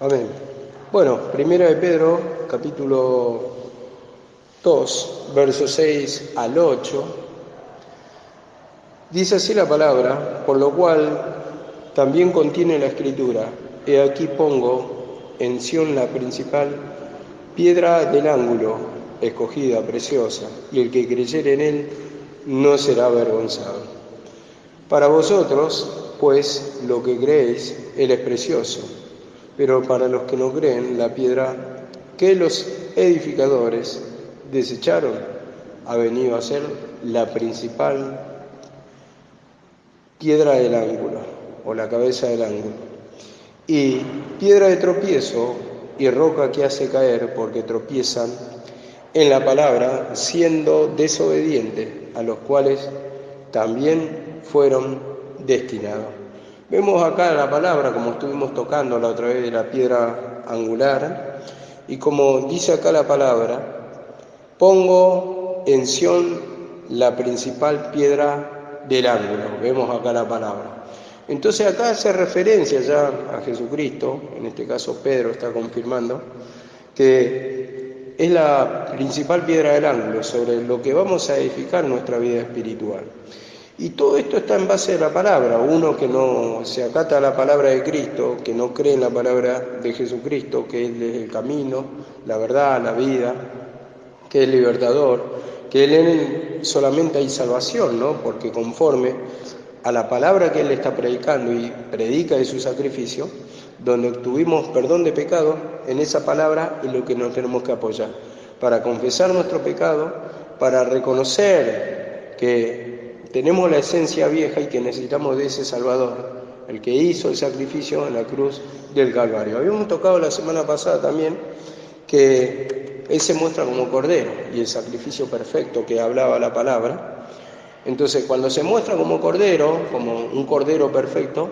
Amén. Bueno, primera de Pedro, capítulo 2, versos 6 al 8, dice así la palabra, por lo cual también contiene la Escritura: he aquí pongo en Sión la principal piedra del ángulo, escogida, preciosa, y el que creyere en él no será avergonzado. Para vosotros, pues, lo que creéis, él es precioso, pero para los que no creen, la piedra que los edificadores desecharon ha venido a ser la principal piedra del ángulo, o la cabeza del ángulo, y piedra de tropiezo y roca que hace caer, porque tropiezan en la palabra, siendo desobedientes, a los cuales también fueron destinados. Vemos acá la palabra, como estuvimos tocando la otra vez, de la piedra angular, y como dice acá la palabra, pongo en Sión la principal piedra del ángulo. Vemos acá la palabra. Entonces acá hace referencia ya a Jesucristo, en este caso Pedro está confirmando, que es la principal piedra del ángulo sobre lo que vamos a edificar nuestra vida espiritual. Y todo esto está en base a la palabra. Uno que no se acata a la palabra de Cristo, que no cree en la palabra de Jesucristo, que Él es el camino, la verdad, la vida, que es libertador, que en Él solamente hay salvación, ¿no? Porque conforme a la palabra que Él está predicando y predica de su sacrificio, donde obtuvimos perdón de pecado, en esa palabra es lo que nos tenemos que apoyar, para confesar nuestro pecado, para reconocer que tenemos la esencia vieja y que necesitamos de ese Salvador, el que hizo el sacrificio en la cruz del Calvario. Habíamos tocado la semana pasada también que Él se muestra como Cordero y el sacrificio perfecto que hablaba la palabra. Entonces, cuando se muestra como Cordero, como un Cordero perfecto,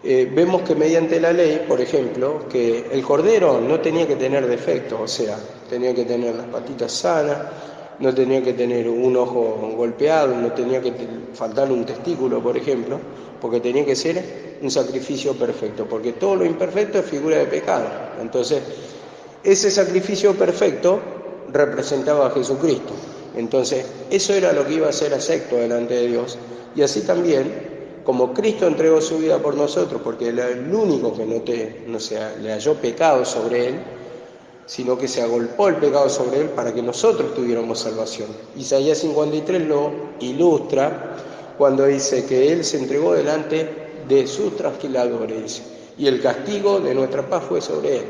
vemos que mediante la ley, por ejemplo, que el Cordero no tenía que tener defecto, o sea, tenía que tener las patitas sanas, no tenía que tener un ojo golpeado, no tenía que faltarle un testículo, por ejemplo, porque tenía que ser un sacrificio perfecto, porque todo lo imperfecto es figura de pecado. Entonces, ese sacrificio perfecto representaba a Jesucristo. Entonces, eso era lo que iba a ser acepto delante de Dios. Y así también, como Cristo entregó su vida por nosotros, porque era el único que no le halló pecado sobre Él, sino que se agolpó el pecado sobre Él para que nosotros tuviéramos salvación. Isaías 53 lo ilustra cuando dice que Él se entregó delante de sus trasquiladores, dice, y el castigo de nuestra paz fue sobre Él.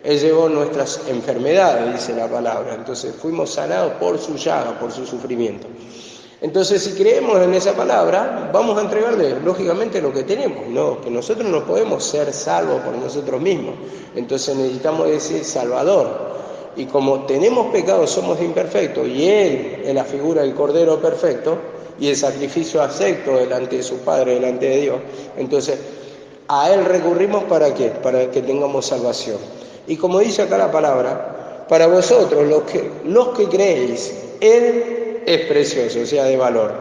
Él llevó nuestras enfermedades, dice la palabra. Entonces fuimos sanados por su llaga, por su sufrimiento. Entonces, si creemos en esa palabra, vamos a entregarle, lógicamente, lo que tenemos, ¿no? Que nosotros no podemos ser salvos por nosotros mismos. Entonces necesitamos ese Salvador. Y como tenemos pecado, somos imperfectos, y Él es la figura del Cordero perfecto, y el sacrificio acepto delante de su Padre, delante de Dios, entonces a Él recurrimos ¿para qué? Para que tengamos salvación. Y como dice acá la palabra, para vosotros, los que creéis, Él es precioso, o sea, de valor.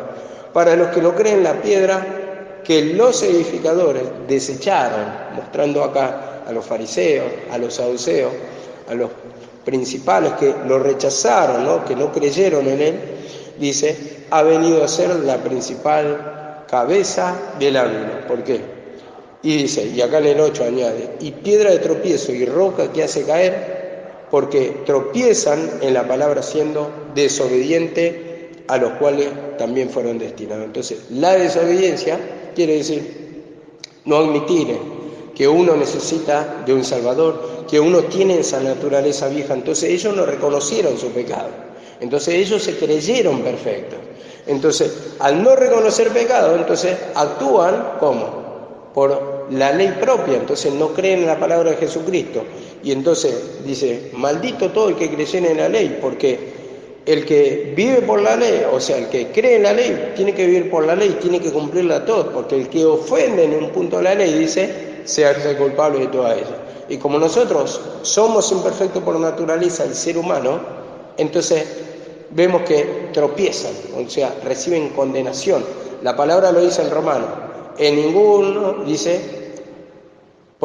Para los que no creen, la piedra que los edificadores desecharon, mostrando acá a los fariseos, a los saduceos, a los principales que lo rechazaron, ¿no? Que no creyeron en Él, dice, ha venido a ser la principal cabeza del ángulo. ¿Por qué? Y dice, y acá en el 8 añade, y piedra de tropiezo y roca que hace caer, porque tropiezan en la palabra siendo desobediente, a los cuales también fueron destinados. Entonces, la desobediencia quiere decir no admitir que uno necesita de un Salvador, que uno tiene esa naturaleza vieja. Entonces ellos no reconocieron su pecado. Entonces ellos se creyeron perfectos. Entonces, al no reconocer pecado, entonces actúan ¿cómo? Por la ley propia, entonces no creen en la palabra de Jesucristo. Y entonces dice, maldito todo el que creyera en la ley, porque el que vive por la ley, o sea, el que cree en la ley, tiene que vivir por la ley, tiene que cumplirla todo, porque el que ofende en un punto de la ley, dice, se hace culpable de toda ella. Y como nosotros somos imperfectos por naturaleza, el ser humano, entonces vemos que tropiezan, o sea, reciben condenación. La palabra lo dice en Romano. En ninguno, dice,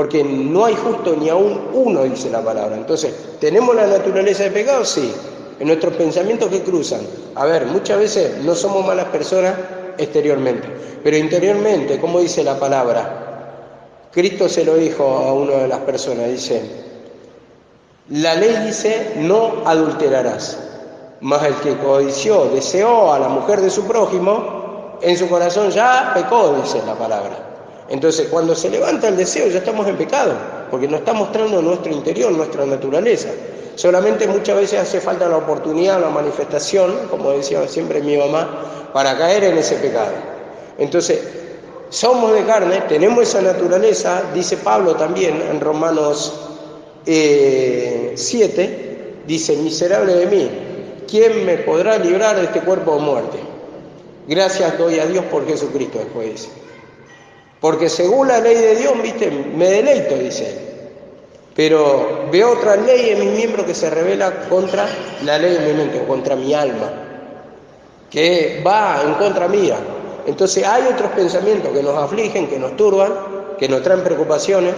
porque no hay justo ni aún uno, dice la palabra. Entonces, ¿tenemos la naturaleza de pecado? Sí. En nuestros pensamientos que cruzan. A ver, muchas veces no somos malas personas exteriormente, pero interiormente, ¿cómo dice la palabra? Cristo se lo dijo a una de las personas, dice, la ley dice, no adulterarás, mas el que codició, deseó a la mujer de su prójimo, en su corazón ya pecó, dice la palabra. Entonces, cuando se levanta el deseo, ya estamos en pecado, porque nos está mostrando nuestro interior, nuestra naturaleza. Solamente muchas veces hace falta la oportunidad, la manifestación, como decía siempre mi mamá, para caer en ese pecado. Entonces, somos de carne, tenemos esa naturaleza, dice Pablo también en Romanos 7, dice, miserable de mí, ¿quién me podrá librar de este cuerpo de muerte? Gracias doy a Dios por Jesucristo, después dice. Porque según la ley de Dios, viste, me deleito, dice. Pero veo otra ley en mis miembros que se revela contra la ley de mi mente, contra mi alma, que va en contra mía. Entonces hay otros pensamientos que nos afligen, que nos turban, que nos traen preocupaciones,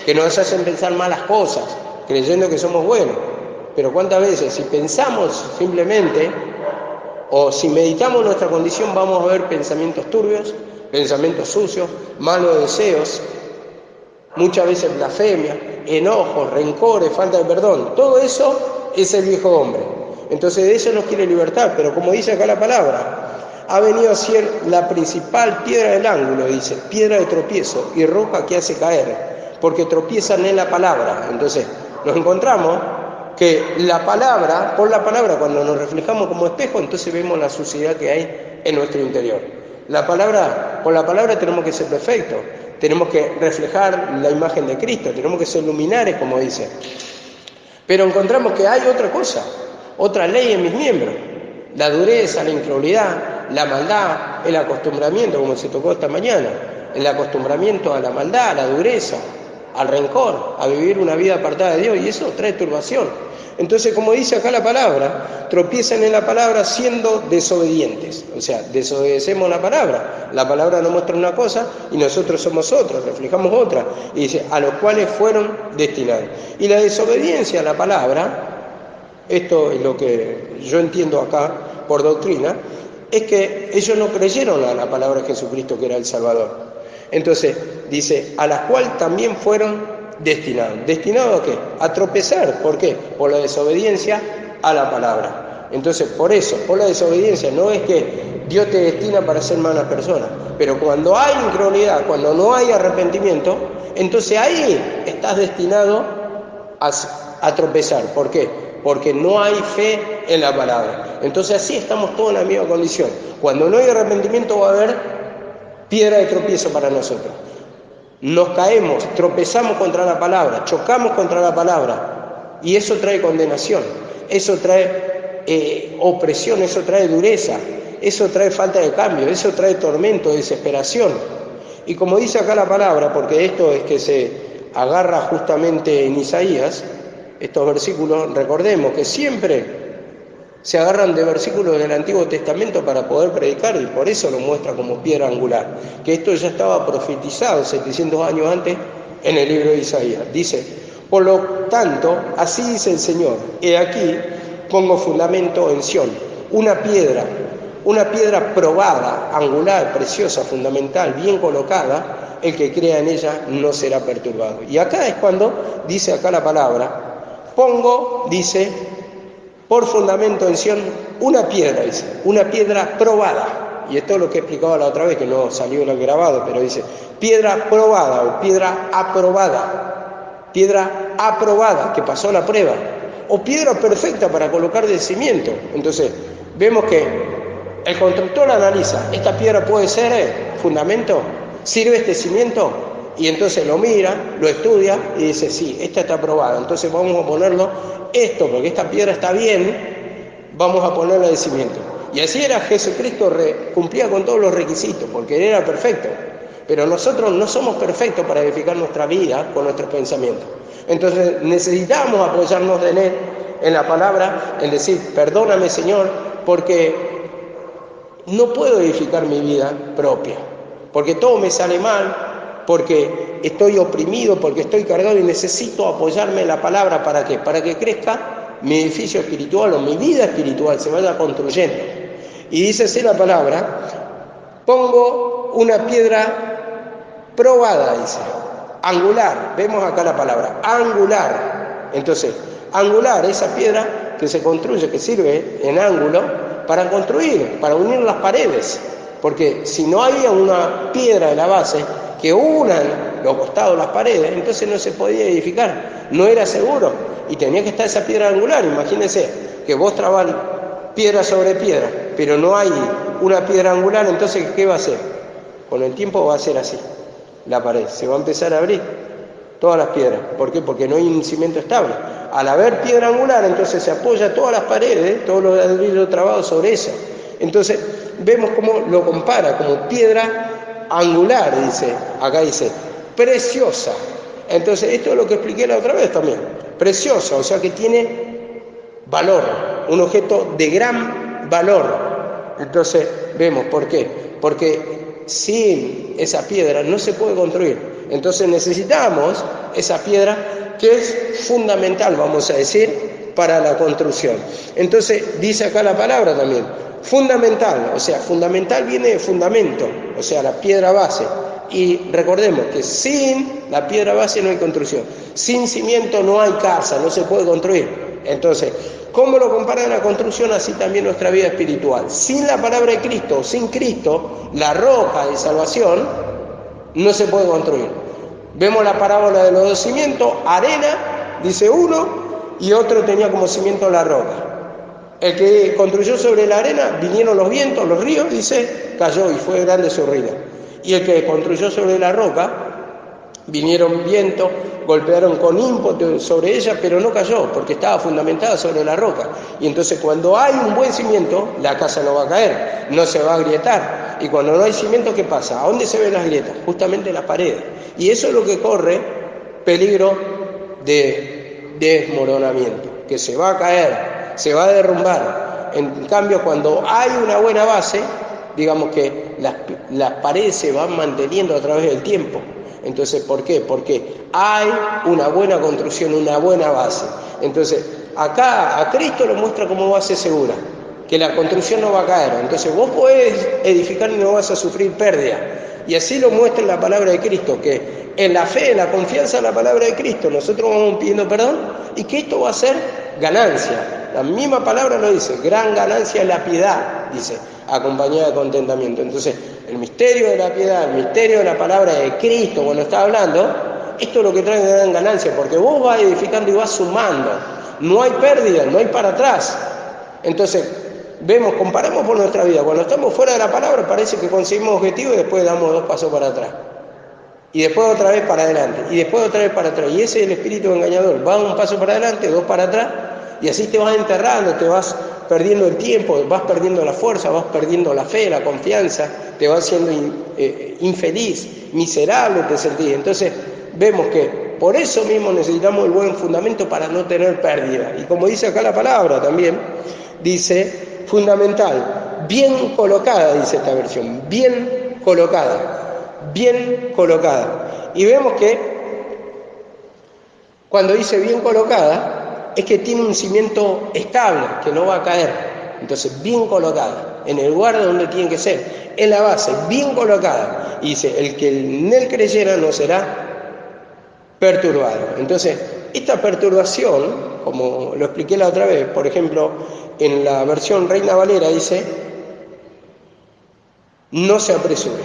que nos hacen pensar malas cosas, creyendo que somos buenos. Pero ¿cuántas veces si pensamos simplemente o si meditamos nuestra condición vamos a ver pensamientos turbios, pensamientos sucios, malos deseos, muchas veces blasfemia, enojos, rencores, falta de perdón? Todo eso es el viejo hombre. Entonces de eso nos quiere libertar, pero como dice acá la palabra, ha venido a ser la principal piedra del ángulo, dice, piedra de tropiezo y roca que hace caer, porque tropiezan en la palabra. Entonces nos encontramos que la palabra, por la palabra, cuando nos reflejamos como espejo, entonces vemos la suciedad que hay en nuestro interior. La palabra, por la palabra tenemos que ser perfectos, tenemos que reflejar la imagen de Cristo, tenemos que ser luminares, como dice. Pero encontramos que hay otra cosa, otra ley en mis miembros: la dureza, la incredulidad, la maldad, el acostumbramiento, como se tocó esta mañana, el acostumbramiento a la maldad, a la dureza, al rencor, a vivir una vida apartada de Dios, y eso trae turbación. Entonces, como dice acá la palabra, tropiezan en la palabra siendo desobedientes. O sea, desobedecemos la palabra nos muestra una cosa y nosotros somos otra, reflejamos otra. Y dice, a los cuales fueron destinados. Y la desobediencia a la palabra, esto es lo que yo entiendo acá por doctrina, es que ellos no creyeron a la palabra de Jesucristo que era el Salvador. Entonces, dice, a las cuales también fueron destinados. ¿Destinados a qué? A tropezar. ¿Por qué? Por la desobediencia a la palabra. Entonces, por eso, por la desobediencia, no es que Dios te destina para ser mala persona, pero cuando hay incredulidad, cuando no hay arrepentimiento, entonces ahí estás destinado a tropezar. ¿Por qué? Porque no hay fe en la palabra. Entonces así estamos todos en la misma condición. Cuando no hay arrepentimiento va a haber piedra de tropiezo para nosotros. Nos caemos, tropezamos contra la palabra, chocamos contra la palabra, y eso trae condenación, eso trae opresión, eso trae dureza, eso trae falta de cambio, eso trae tormento, desesperación. Y como dice acá la palabra, porque esto es que se agarra justamente en Isaías, estos versículos, recordemos que siempre se agarran de versículos del Antiguo Testamento para poder predicar, y por eso lo muestra como piedra angular, que esto ya estaba profetizado 700 años antes en el libro de Isaías. Dice, por lo tanto, así dice el Señor, he aquí pongo fundamento en Sión, una piedra probada, angular, preciosa, fundamental, bien colocada, el que crea en ella no será perturbado. Y acá es cuando dice acá la palabra, pongo, dice, por fundamento en Sión, una piedra, dice, una piedra probada. Y esto es lo que explicaba la otra vez, que no salió en el grabado, pero dice, piedra probada o piedra aprobada, que pasó la prueba, o piedra perfecta para colocar de cimiento. Entonces, vemos que el constructor analiza, ¿esta piedra puede ser fundamento? ¿Sirve este cimiento? Y entonces lo mira, lo estudia y dice, sí, esta está aprobada, entonces vamos a ponerlo esto, porque esta piedra está bien, vamos a ponerla de cimiento. Y así era Jesucristo, cumplía con todos los requisitos, porque Él era perfecto. Pero nosotros no somos perfectos para edificar nuestra vida con nuestros pensamientos. Entonces necesitamos apoyarnos en Él, en la palabra, en decir, perdóname Señor, porque no puedo edificar mi vida propia, porque todo me sale mal, porque estoy oprimido, porque estoy cargado y necesito apoyarme en la palabra. ¿Para qué? Para que crezca mi edificio espiritual o mi vida espiritual, se vaya construyendo. Y dice así la palabra: pongo una piedra probada, dice, angular. Vemos acá la palabra, angular. Entonces, angular, esa piedra que se construye, que sirve en ángulo para construir, para unir las paredes. Porque si no había una piedra de la base que unan los costados, las paredes, entonces no se podía edificar, no era seguro. Y tenía que estar esa piedra angular. Imagínense que vos trabas piedra sobre piedra, pero no hay una piedra angular, entonces ¿qué va a hacer? Con el tiempo va a ser así, la pared se va a empezar a abrir, todas las piedras. ¿Por qué? Porque no hay un cimiento estable. Al haber piedra angular, entonces se apoya todas las paredes, todos los ladrillos trabados sobre esa. Entonces vemos cómo lo compara como piedra angular, dice, acá dice, preciosa. Entonces esto es lo que expliqué la otra vez también, preciosa, o sea que tiene valor, un objeto de gran valor. Entonces vemos, ¿por qué? Porque sin esa piedra no se puede construir. Entonces necesitamos esa piedra que es fundamental, vamos a decir, para la construcción. Entonces dice acá la palabra también, fundamental, o sea, fundamental viene de fundamento, o sea, la piedra base. Y recordemos que sin la piedra base no hay construcción, sin cimiento no hay casa, no se puede construir. Entonces, ¿cómo lo compara la construcción? Así también nuestra vida espiritual. Sin la palabra de Cristo, sin Cristo, la roca de salvación, no se puede construir. Vemos la parábola de los dos cimientos, arena, dice uno, y otro tenía como cimiento la roca. El que construyó sobre la arena, vinieron los vientos, los ríos, dice, cayó y fue grande su ruina. Y el que construyó sobre la roca, vinieron vientos, golpearon con ímpetu sobre ella, pero no cayó, porque estaba fundamentada sobre la roca. Y entonces cuando hay un buen cimiento, la casa no va a caer, no se va a agrietar. Y cuando no hay cimiento, ¿qué pasa? ¿A dónde se ven las grietas? Justamente en las paredes. Y eso es lo que corre peligro de desmoronamiento, que se va a caer, se va a derrumbar. En cambio, cuando hay una buena base, digamos que las paredes se van manteniendo a través del tiempo. Entonces, ¿por qué? Porque hay una buena construcción, una buena base. Entonces, acá a Cristo lo muestra como base segura, que la construcción no va a caer. Entonces, vos podés edificar y no vas a sufrir pérdida. Y así lo muestra en la palabra de Cristo, que en la fe, en la confianza en la palabra de Cristo, nosotros vamos pidiendo perdón y que esto va a ser ganancia. La misma palabra lo dice, gran ganancia es la piedad, dice, acompañada de contentamiento. Entonces, el misterio de la piedad, el misterio de la palabra de Cristo, cuando está hablando, esto es lo que trae gran ganancia, porque vos vas edificando y vas sumando. No hay pérdida, no hay para atrás. Entonces, vemos, comparamos por nuestra vida. Cuando estamos fuera de la palabra parece que conseguimos objetivos y después damos 2 pasos para atrás. Y después otra vez para adelante. Y después otra vez para atrás. Y ese es el espíritu engañador. Vas 1 paso para adelante, 2 para atrás. Y así te vas enterrando, te vas perdiendo el tiempo, vas perdiendo la fuerza, vas perdiendo la fe, la confianza, te vas siendo infeliz, miserable te sentís. Entonces vemos que por eso mismo necesitamos el buen fundamento para no tener pérdida. Y como dice acá la palabra también, dice fundamental, bien colocada, dice esta versión, bien colocada, bien colocada. Y vemos que cuando dice bien colocada, es que tiene un cimiento estable, que no va a caer. Entonces, bien colocada, en el lugar donde tiene que ser, en la base, bien colocada. Y dice, el que en él creyera no será perturbado. Entonces, esta perturbación, como lo expliqué la otra vez, por ejemplo, en la versión Reina Valera dice, no se apresure,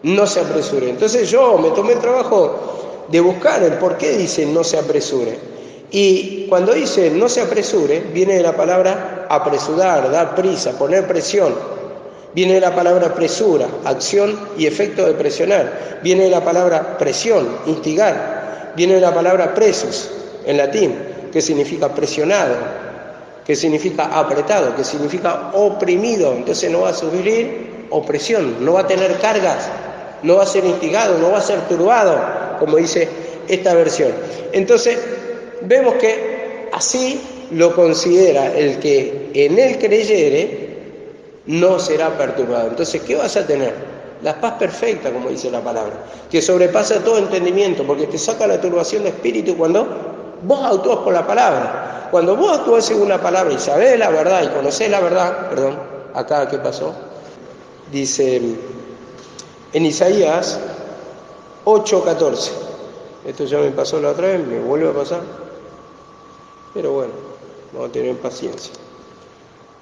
no se apresure. Entonces yo me tomé el trabajo de buscar el por qué dice no se apresure. Y cuando dice no se apresure, viene de la palabra apresurar, dar prisa, poner presión. Viene de la palabra presura, acción y efecto de presionar. Viene de la palabra presión, instigar. Viene de la palabra presus, en latín, que significa presionado, que significa apretado, que significa oprimido. Entonces no va a sufrir opresión, no va a tener cargas, no va a ser instigado, no va a ser turbado, como dice esta versión. Entonces, vemos que así lo considera el que en él creyere, no será perturbado. Entonces, ¿qué vas a tener? La paz perfecta, como dice la palabra, que sobrepasa todo entendimiento, porque te saca la turbación de espíritu cuando vos actúas por la palabra. Cuando vos actúas según la palabra y sabés la verdad y conocés la verdad, perdón, acá, ¿qué pasó? Dice en Isaías 8:14. Esto ya me pasó la otra vez, me vuelve a pasar. Pero bueno, vamos a tener paciencia.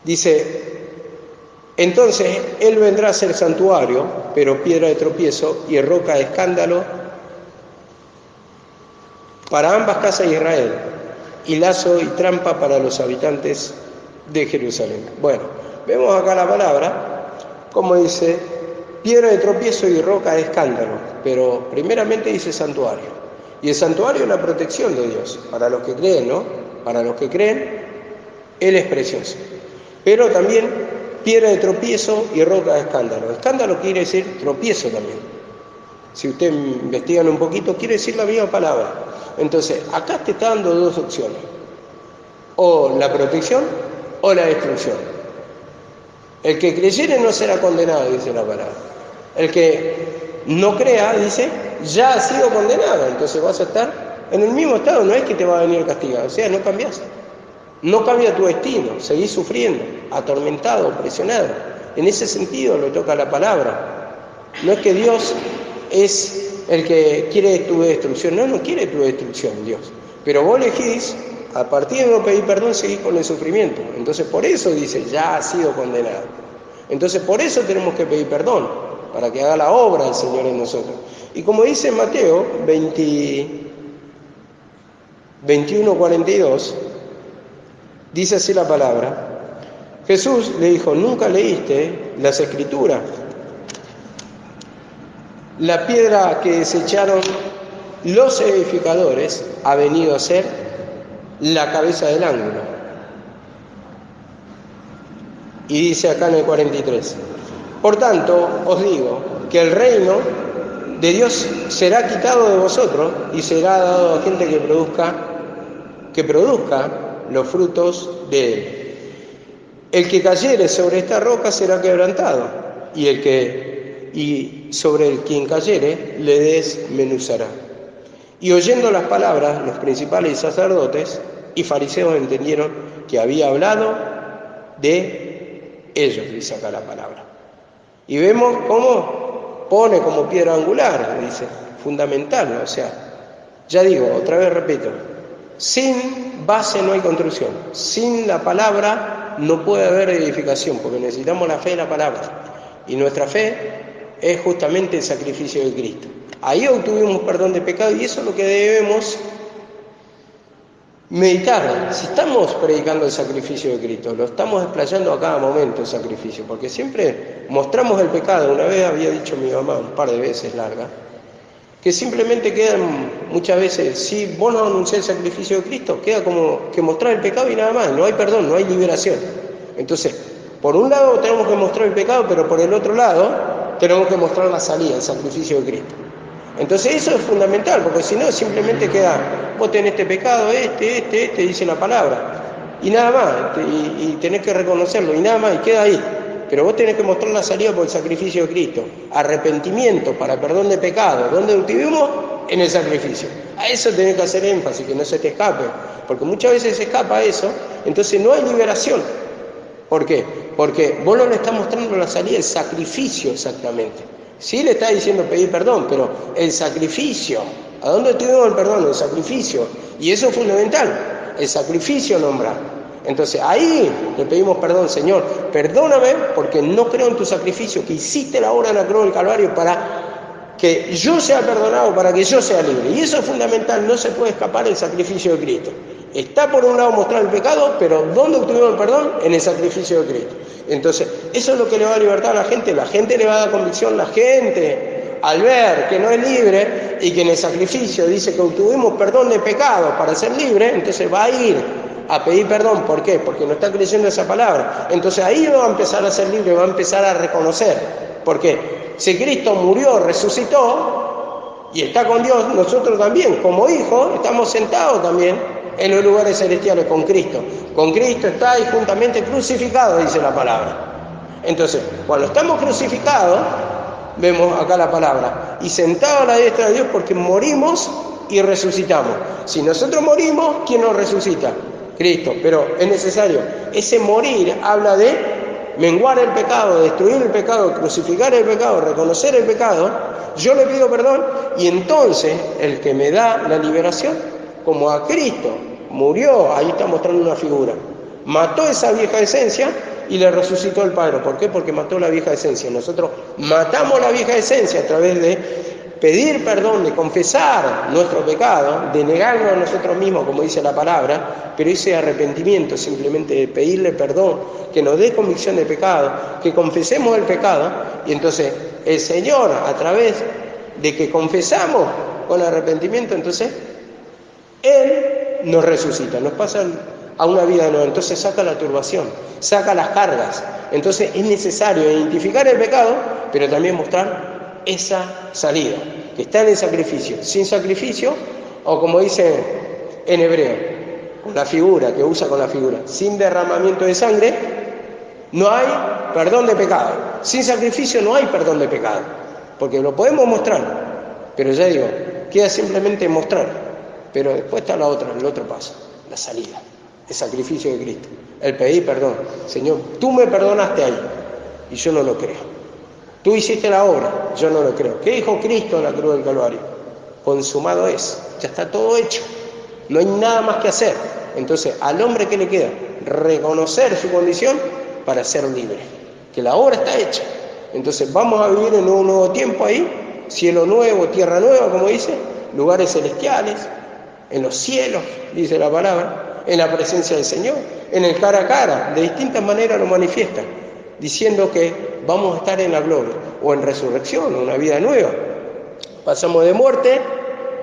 Dice, entonces él vendrá a ser santuario, pero piedra de tropiezo y roca de escándalo para ambas casas de Israel, y lazo y trampa para los habitantes de Jerusalén. Bueno, vemos acá la palabra, como dice, piedra de tropiezo y roca de escándalo, pero primeramente dice santuario. Y el santuario es la protección de Dios, para los que creen, ¿no? Para los que creen, Él es precioso. Pero también piedra de tropiezo y roca de escándalo. Escándalo quiere decir tropiezo también. Si ustedes investigan un poquito, quiere decir la misma palabra. Entonces, acá te está dando dos opciones. O la protección o la destrucción. El que creyere no será condenado, dice la palabra. El que no crea, dice, ya ha sido condenado. Entonces vas a estar en el mismo estado, no es que te va a venir castigado. O sea, no cambias. No cambia tu destino, seguís sufriendo, atormentado, presionado. En ese sentido le toca la palabra. No es que Dios es el que quiere tu destrucción, no quiere tu destrucción Dios. Pero vos elegís, a partir de no pedir perdón, seguís con el sufrimiento. Entonces por eso dice, ya ha sido condenado. Entonces por eso tenemos que pedir perdón, para que haga la obra del Señor en nosotros. Y como dice en Mateo 21:42, dice así la palabra. Jesús le dijo, ¿nunca leíste las Escrituras? La piedra que desecharon los edificadores ha venido a ser la cabeza del ángulo. Y dice acá en el 43, por tanto os digo que el reino de Dios será quitado de vosotros y será dado a gente que produzca los frutos de él. El que cayere sobre esta roca será quebrantado, y sobre el quien cayere le desmenuzará. Y oyendo las palabras, los principales sacerdotes y fariseos entendieron que había hablado de ellos, dice acá la palabra. Y vemos cómo pone como piedra angular, dice, fundamental, o sea, ya digo, otra vez repito, sin base no hay construcción, sin la palabra no puede haber edificación, porque necesitamos la fe de la palabra, y nuestra fe es justamente el sacrificio de Cristo. Ahí obtuvimos perdón de pecado y eso es lo que debemos meditar. Si estamos predicando el sacrificio de Cristo, lo estamos explayando a cada momento el sacrificio, porque siempre mostramos el pecado. Una vez había dicho mi mamá, un par de veces larga, que simplemente quedan muchas veces, si vos no anunciás el sacrificio de Cristo, queda como que mostrar el pecado y nada más, no hay perdón, no hay liberación. Entonces, por un lado tenemos que mostrar el pecado, pero por el otro lado tenemos que mostrar la salida, el sacrificio de Cristo. Entonces eso es fundamental, porque si no simplemente queda, vos tenés este pecado, dice la palabra, y nada más, y tenés que reconocerlo, y nada más, y queda ahí. Pero vos tenés que mostrar la salida por el sacrificio de Cristo, arrepentimiento para perdón de pecado, ¿dónde lo tuvimos? En el sacrificio. A eso tenés que hacer énfasis, que no se te escape, porque muchas veces se escapa eso, entonces no hay liberación. ¿Por qué? Porque vos no le estás mostrando la salida, el sacrificio exactamente. Sí le está diciendo pedir perdón, pero el sacrificio, ¿a dónde tuvimos el perdón? El sacrificio. Y eso es fundamental, el sacrificio nombrar. Entonces ahí le pedimos perdón, Señor, perdóname porque no creo en tu sacrificio, que hiciste la obra en la cruz del Calvario para que yo sea perdonado, para que yo sea libre. Y eso es fundamental, no se puede escapar del sacrificio de Cristo. Está por un lado mostrar el pecado, pero ¿dónde obtuvimos el perdón? En el sacrificio de Cristo. Entonces, eso es lo que le va a libertar a la gente le va a dar convicción, la gente, al ver que no es libre y que en el sacrificio dice que obtuvimos perdón de pecados para ser libre, entonces va a ir a pedir perdón. ¿Por qué? Porque no está creyendo esa palabra. Entonces ahí va a empezar a ser libre, va a empezar a reconocer. ¿Por qué? Si Cristo murió, resucitó y está con Dios, nosotros también, como hijos, estamos sentados también en los lugares celestiales con Cristo. Con Cristo está y juntamente crucificado, dice la palabra. Entonces, cuando estamos crucificados, vemos acá la palabra, y sentado a la diestra de Dios porque morimos y resucitamos. Si nosotros morimos, ¿quién nos resucita? Cristo. Pero es necesario, ese morir habla de menguar el pecado, destruir el pecado, crucificar el pecado, reconocer el pecado. Yo le pido perdón y entonces el que me da la liberación, como a Cristo murió, ahí está mostrando una figura, mató esa vieja esencia y le resucitó el Padre. ¿Por qué? Porque mató la vieja esencia. Nosotros matamos la vieja esencia a través de pedir perdón, de confesar nuestro pecado, de negarnos a nosotros mismos, como dice la palabra, pero ese arrepentimiento, simplemente de pedirle perdón, que nos dé convicción de pecado, que confesemos el pecado, y entonces el Señor, a través de que confesamos con arrepentimiento, entonces Él nos resucita, nos pasa a una vida nueva, entonces saca la turbación, saca las cargas. Entonces es necesario identificar el pecado, pero también mostrar esa salida, que está en el sacrificio. Sin sacrificio, o como dice en hebreo, con la figura, que usa con la figura, sin derramamiento de sangre, no hay perdón de pecado. Sin sacrificio no hay perdón de pecado, porque lo podemos mostrar, pero ya digo, queda simplemente mostrar, pero después está la otra, el otro paso, la salida, el sacrificio de Cristo, el pedir perdón. Señor, tú me perdonaste ahí, y yo no lo creo. Tú hiciste la obra, yo no lo creo. ¿Qué dijo Cristo en la cruz del Calvario? Consumado es, ya está todo hecho, no hay nada más que hacer. Entonces, al hombre, ¿qué le queda? Reconocer su condición para ser libre, que la obra está hecha. Entonces, vamos a vivir en un nuevo tiempo ahí, cielo nuevo, tierra nueva, como dice, lugares celestiales, en los cielos, dice la palabra, en la presencia del Señor, en el cara a cara, de distintas maneras lo manifiesta, diciendo que vamos a estar en la gloria, o en resurrección, una vida nueva. Pasamos de muerte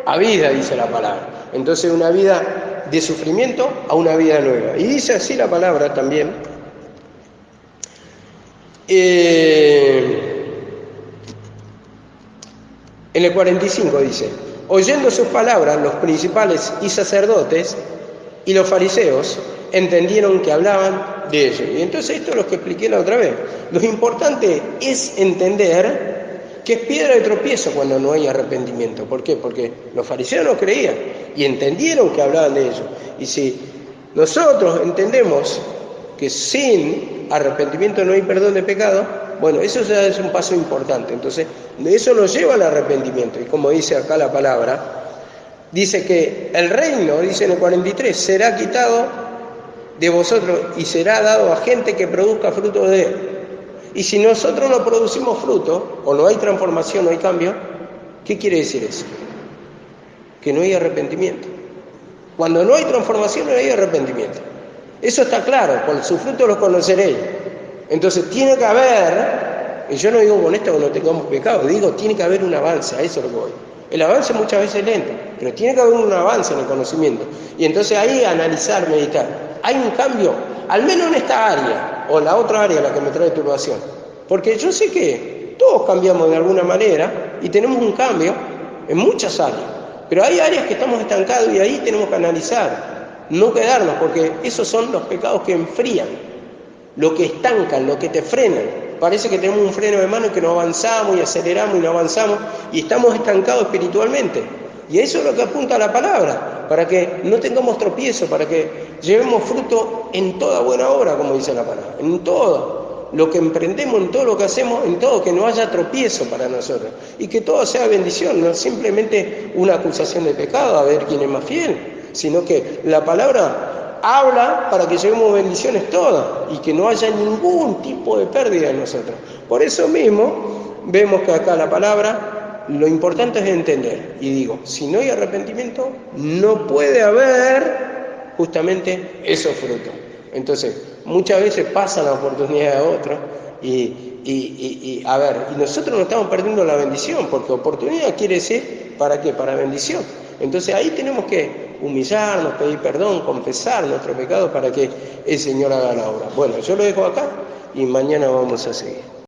a vida, dice la palabra. Entonces una vida de sufrimiento a una vida nueva. Y dice así la palabra también. En el 45 dice, oyendo sus palabras los principales y sacerdotes y los fariseos entendieron que hablaban de ellos. Y entonces esto es lo que expliqué la otra vez. Lo importante es entender que es piedra de tropiezo cuando no hay arrepentimiento. ¿Por qué? Porque los fariseos no creían y entendieron que hablaban de ellos. Y si nosotros entendemos que sin arrepentimiento no hay perdón de pecado, bueno, eso ya es un paso importante. Entonces, eso nos lleva al arrepentimiento. Y como dice acá la palabra, dice que el reino, dice en el 43, será quitado de vosotros y será dado a gente que produzca fruto de él. Y si nosotros no producimos fruto, o no hay transformación, no hay cambio, ¿qué quiere decir eso? Que no hay arrepentimiento. Cuando no hay transformación, no hay arrepentimiento. Eso está claro, por su fruto los conoceréis. Entonces tiene que haber, y yo no digo con esto que no tengamos pecado, digo tiene que haber un avance, a eso es lo que voy. El avance muchas veces es lento, pero tiene que haber un avance en el conocimiento. Y entonces ahí analizar, meditar. Hay un cambio, al menos en esta área, o en la otra área, la que me trae turbación. Porque yo sé que todos cambiamos de alguna manera y tenemos un cambio en muchas áreas. Pero hay áreas que estamos estancados y ahí tenemos que analizar, no quedarnos, porque esos son los pecados que enfrían, lo que estancan, lo que te frenan. Parece que tenemos un freno de mano y que no avanzamos y aceleramos y no avanzamos y estamos estancados espiritualmente. Y eso es lo que apunta la palabra, para que no tengamos tropiezo, para que llevemos fruto en toda buena obra, como dice la palabra, en todo lo que emprendemos, en todo lo que hacemos, en todo, que no haya tropiezo para nosotros y que todo sea bendición, no simplemente una acusación de pecado, a ver quién es más fiel, sino que la palabra habla para que llevemos bendiciones todas y que no haya ningún tipo de pérdida en nosotros. Por eso mismo vemos que acá la palabra, lo importante es entender, y digo, si no hay arrepentimiento, no puede haber justamente esos frutos. Entonces, muchas veces pasa la oportunidad de otro y nosotros no estamos perdiendo la bendición, porque oportunidad quiere decir, ¿para qué? Para bendición. Entonces ahí tenemos que humillarnos, pedir perdón, confesar nuestro pecado para que el Señor haga la obra. Bueno, yo lo dejo acá y mañana vamos a seguir.